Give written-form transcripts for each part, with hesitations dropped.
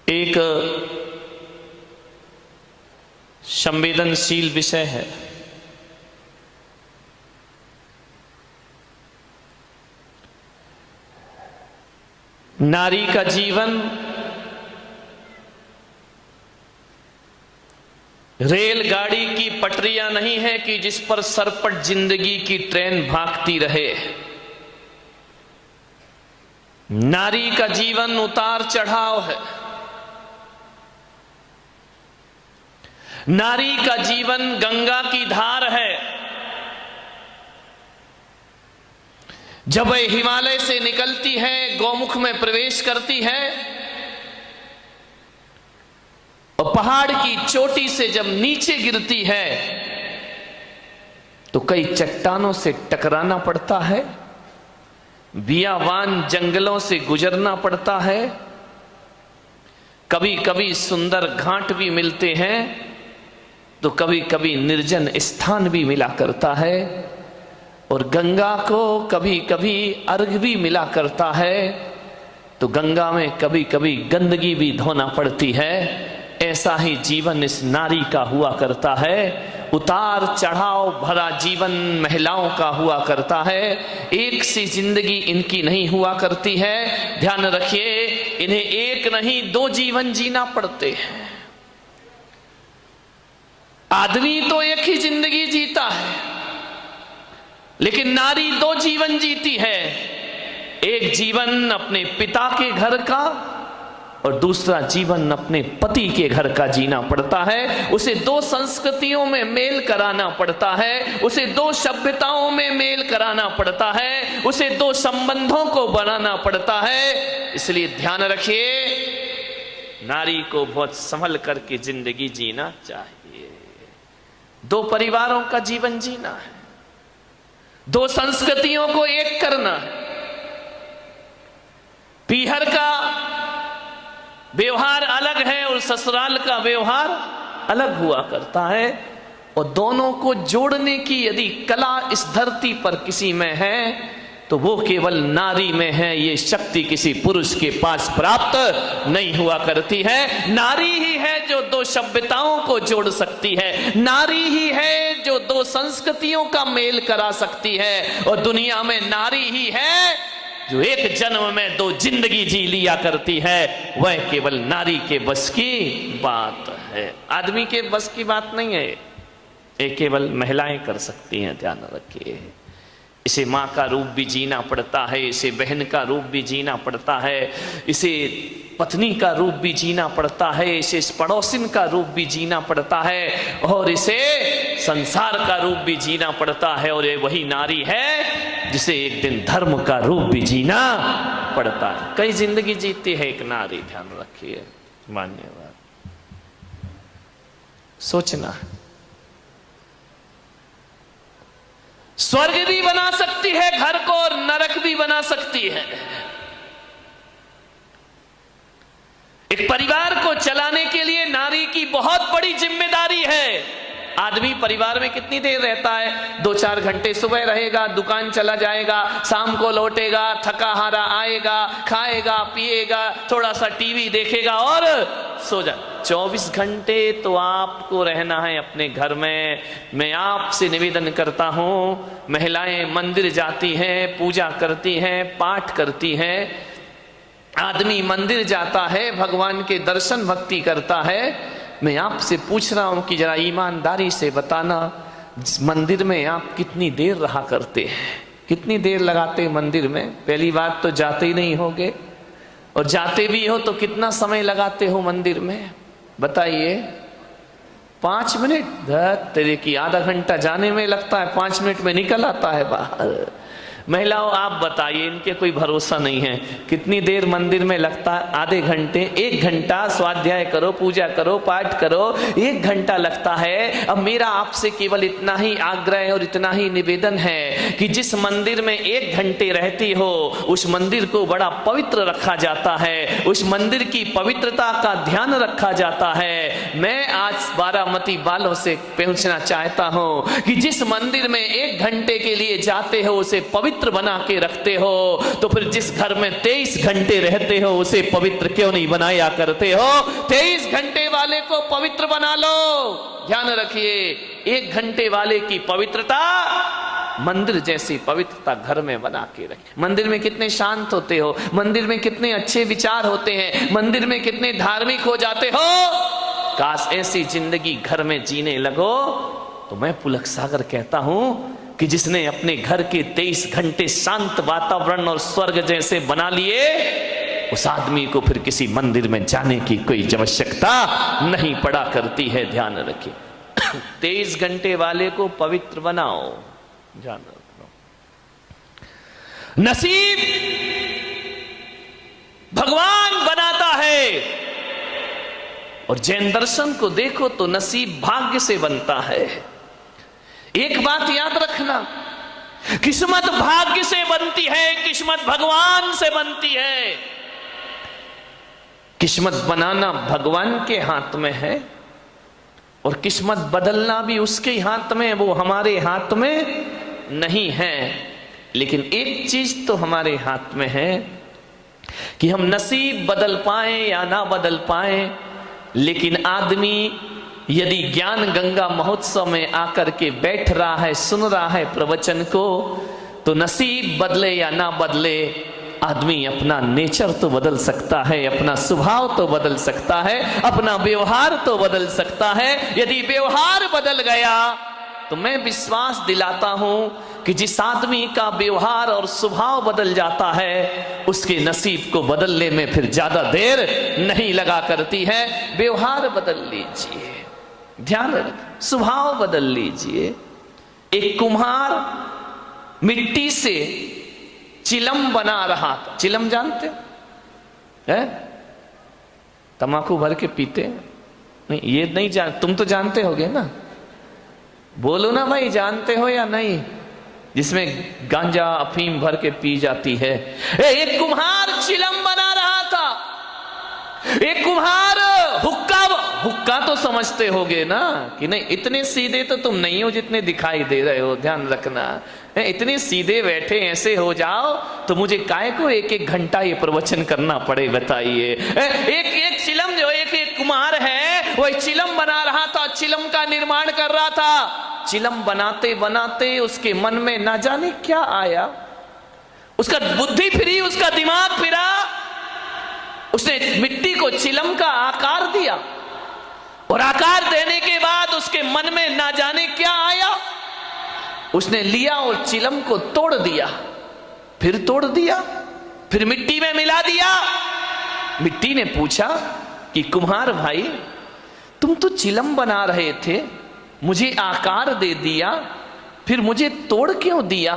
एक संवेदनशील विषय है। नारी का जीवन रेलगाड़ी की पटरियां नहीं है कि जिस पर सरपट जिंदगी की ट्रेन भागती रहे। नारी का जीवन उतार चढ़ाव है। नारी का जीवन गंगा की धार है। जब वह हिमालय से निकलती है, गौमुख में प्रवेश करती है और पहाड़ की चोटी से जब नीचे गिरती है तो कई चट्टानों से टकराना पड़ता है, बियावान जंगलों से गुजरना पड़ता है, कभी कभी सुंदर घाट भी मिलते हैं तो कभी कभी निर्जन स्थान भी मिला करता है, और गंगा को कभी कभी अर्घ भी मिला करता है तो गंगा में कभी कभी गंदगी भी धोना पड़ती है। ऐसा ही जीवन इस नारी का हुआ करता है। उतार चढ़ाव भरा जीवन महिलाओं का हुआ करता है। एक सी जिंदगी इनकी नहीं हुआ करती है। ध्यान रखिए, इन्हें एक नहीं दो जीवन जीना पड़ते हैं। आदमी तो एक ही जिंदगी जीता है, लेकिन नारी दो जीवन जीती है। एक जीवन अपने पिता के घर का और दूसरा जीवन अपने पति के घर का जीना पड़ता है। उसे दो संस्कृतियों में मेल कराना पड़ता है, उसे दो सभ्यताओं में मेल कराना पड़ता है, उसे दो संबंधों को बनाना पड़ता है। इसलिए ध्यान रखिए, नारी को बहुत संभल करके जिंदगी जीना चाहिए। दो परिवारों का जीवन जीना है, दो संस्कृतियों को एक करना है। पीहर का व्यवहार अलग है और ससुराल का व्यवहार अलग हुआ करता है, और दोनों को जोड़ने की यदि कला इस धरती पर किसी में है तो वो केवल नारी में है। ये शक्ति किसी पुरुष के पास प्राप्त नहीं हुआ करती है। नारी ही है जो दो सभ्यताओं को जोड़ सकती है, नारी ही है जो दो संस्कृतियों का मेल करा सकती है, और दुनिया में नारी ही है जो एक जन्म में दो जिंदगी जी लिया करती है। वह केवल नारी के बस की बात है, आदमी के बस की बात नहीं है। ये केवल महिलाएं कर सकती हैं। ध्यान रखिए, इसे माँ का रूप भी जीना पड़ता है, इसे बहन का रूप भी जीना पड़ता है, इसे पत्नी का रूप भी जीना पड़ता है, इसे पड़ोसिन का रूप भी जीना पड़ता है, और इसे संसार का रूप भी जीना पड़ता है। और ये वही नारी है जिसे एक दिन धर्म का रूप भी जीना पड़ता है। कई जिंदगी जीती है एक नारी। ध्यान रखिए, मान्यवर सोचना, स्वर्ग भी बना सकती है घर को और नरक भी बना सकती है। एक परिवार को चलाने के लिए नारी की बहुत बड़ी जिम्मेदारी है। आदमी परिवार में कितनी देर रहता है? 2-4 घंटे सुबह रहेगा, दुकान चला जाएगा, शाम को लौटेगा, थका हारा आएगा, खाएगा पिएगा, थोड़ा सा टीवी देखेगा और सो जा। 24 घंटे तो आपको रहना है अपने घर में। मैं आपसे निवेदन करता हूँ, महिलाएं मंदिर जाती हैं, पूजा करती हैं, पाठ करती हैं। आदमी मंदिर जाता है, भगवान के दर्शन भक्ति करता है। मैं आपसे पूछ रहा हूं कि जरा ईमानदारी से बताना, मंदिर में आप कितनी देर रहा करते हैं? कितनी देर लगाते मंदिर में? पहली बात तो जाते ही नहीं होगे, और जाते भी हो तो कितना समय लगाते हो मंदिर में? बताइए। 5 मिनट? तेरे की आधा घंटा जाने में लगता है, 5 मिनट में निकल आता है बाहर। महिलाओं आप बताइए, इनके कोई भरोसा नहीं है। कितनी देर मंदिर में लगता है? आधे घंटे, 1 घंटा स्वाध्याय करो, पूजा करो, पाठ करो, 1 घंटा लगता है। अब मेरा आपसे केवल इतना ही आग्रह और इतना ही निवेदन है कि जिस मंदिर में 1 घंटे रहती हो, उस मंदिर को बड़ा पवित्र रखा जाता है, उस मंदिर की पवित्रता का ध्यान रखा जाता है। मैं आज बारामती वालों से पूछना चाहता हूं कि जिस मंदिर में 1 घंटे के लिए जाते हो, उसे पवित्र पवित्र बना के रखते हो, तो फिर जिस घर में 23 घंटे रहते हो उसे पवित्र क्यों नहीं बनाया करते हो? 23 घंटे वाले को पवित्र बना लो। ध्यान रखिए, 1 घंटे वाले की पवित्रता मंदिर जैसी पवित्रता घर में बना के रखे। मंदिर में कितने शांत होते हो, मंदिर में कितने अच्छे विचार होते हैं, मंदिर में कितने धार्मिक हो जाते हो। काश ऐसी जिंदगी घर में जीने लगो। तो मैं पुलक सागर कहता हूं कि जिसने अपने घर के 23 घंटे शांत वातावरण और स्वर्ग जैसे बना लिए, उस आदमी को फिर किसी मंदिर में जाने की कोई आवश्यकता नहीं पड़ा करती है। ध्यान रखिए, 23 घंटे वाले को पवित्र बनाओ। ध्यान रखो, नसीब भगवान बनाता है। और जैन दर्शन को देखो तो नसीब भाग्य से बनता है। एक बात याद रखना, किस्मत भाग्य से बनती है, किस्मत भगवान से बनती है। किस्मत बनाना भगवान के हाथ में है और किस्मत बदलना भी उसके हाथ में, वो हमारे हाथ में नहीं है। लेकिन एक चीज तो हमारे हाथ में है कि हम नसीब बदल पाए या ना बदल पाए, लेकिन आदमी यदि ज्ञान गंगा महोत्सव में आकर के बैठ रहा है, सुन रहा है प्रवचन को, तो नसीब बदले या ना बदले, आदमी अपना नेचर तो बदल सकता है, अपना स्वभाव तो बदल सकता है, अपना व्यवहार तो बदल सकता है। यदि व्यवहार बदल गया तो मैं विश्वास दिलाता हूं कि जिस आदमी का व्यवहार और स्वभाव बदल जाता है, उसके नसीब को बदलने में फिर ज्यादा देर नहीं लगा करती है। व्यवहार बदल लीजिए, ध्यान रख, स्वभाव बदल लीजिए। एक कुम्हार मिट्टी से चिलम बना रहा था। चिलम जानते हैं? तंबाकू भर के पीते नहीं? ये नहीं जान, तुम तो जानते होगे ना, बोलो ना भाई, जानते हो या नहीं? जिसमें गांजा अफीम भर के पी जाती है। एक कुम्हार चिलम बना रहा था। एक कुम्हार हुक्का तो समझते होगे ना कि नहीं? इतने सीधे तो तुम नहीं हो जितने दिखाई दे रहे हो। ध्यान रखना, इतने सीधे बैठे ऐसे हो जाओ तो मुझे काहे को 1-1 घंटा ये प्रवचन करना पड़े, बताइए। एक चिलम जो एक कुम्हार है, वो चिलम बना रहा था, चिलम का निर्माण कर रहा था। चिलम बनाते बनाते उसके मन में ना जाने क्या आया, उसका बुद्धि फिरी, उसका दिमाग फिरा। उसने मिट्टी को चिलम का आकार दिया और आकार देने के बाद उसके मन में ना जाने क्या आया, उसने लिया और चिलम को तोड़ दिया, फिर तोड़ दिया, फिर मिट्टी में मिला दिया। मिट्टी ने पूछा कि कुम्हार भाई, तुम तो चिलम बना रहे थे, मुझे आकार दे दिया, फिर मुझे तोड़ क्यों दिया?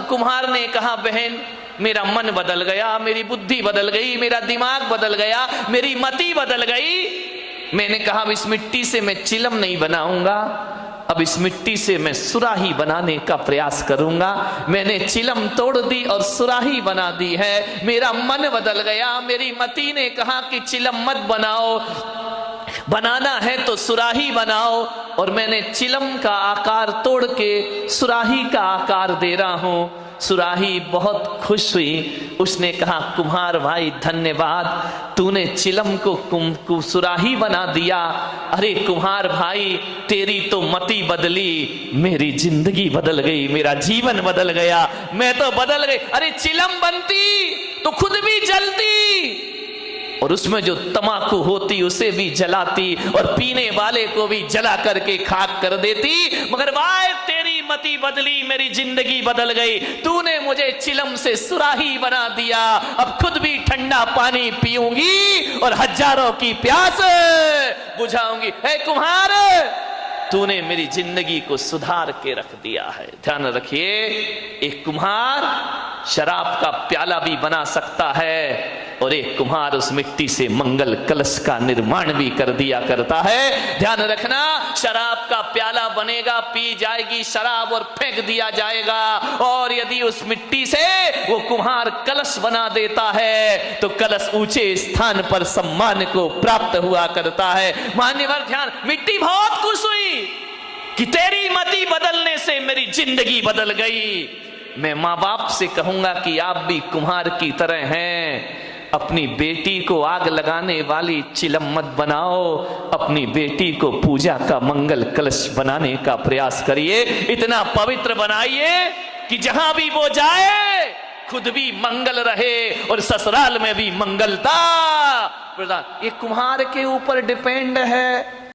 कुम्हार ने कहा, बहन मेरा मन बदल गया, मेरी बुद्धि बदल गई, मेरा दिमाग बदल गया, मेरी मति बदल गई। मैंने कहा अब इस मिट्टी से मैं चिलम नहीं बनाऊंगा, अब इस मिट्टी से मैं सुराही बनाने का प्रयास करूंगा। मैंने चिलम तोड़ दी और सुराही बना दी है। मेरा मन बदल गया, मेरी मति ने कहा कि चिलम मत बनाओ, बनाना है तो सुराही बनाओ, और मैंने चिलम का आकार तोड़ के सुराही का आकार दे रहा हूं। सुराही बहुत खुश हुई, उसने कहा कुम्हार भाई धन्यवाद, तूने चिलम को सुराही बना दिया। अरे कुम्हार भाई, तेरी तो मति बदली, मेरी जिंदगी बदल गई, मेरा जीवन बदल गया, मैं तो बदल गई। अरे चिलम बनती तो खुद भी जलती और उसमें जो तमाकू होती उसे भी जलाती और पीने वाले को भी जला करके खाक कर देती। मगर भाई तेरी मति बदली, मेरी जिंदगी बदल गई, तूने मुझे चिलम से सुराही बना दिया। अब खुद भी ठंडा पानी पीऊंगी और हजारों की प्यास बुझाऊंगी। हे कुम्हार, तूने मेरी जिंदगी को सुधार के रख दिया है। ध्यान रखिए, एक कुम्हार शराब का प्याला भी बना सकता है और एक कुम्हार उस मिट्टी से मंगल कलश का निर्माण भी कर दिया करता है। ध्यान रखना, शराब का प्याला बनेगा, पी जाएगी शराब और फेंक दिया जाएगा, और यदि उस मिट्टी से वो कुम्हार कलश बना देता है तो कलश ऊंचे स्थान पर सम्मान को प्राप्त हुआ करता है। मान्यवर ध्यान, मिट्टी बहुत खुश हुई कि तेरी मति बदलने से मेरी जिंदगी बदल गई। मैं माँ बाप से कहूंगा कि आप भी कुम्हार की तरह हैं, अपनी बेटी को आग लगाने वाली चिलम मत बनाओ, अपनी बेटी को पूजा का मंगल कलश बनाने का प्रयास करिए, इतना पवित्र बनाइए कि जहां भी वो जाए खुद भी मंगल रहे और ससुराल में भी मंगलता। ये कुम्हार के ऊपर डिपेंड है।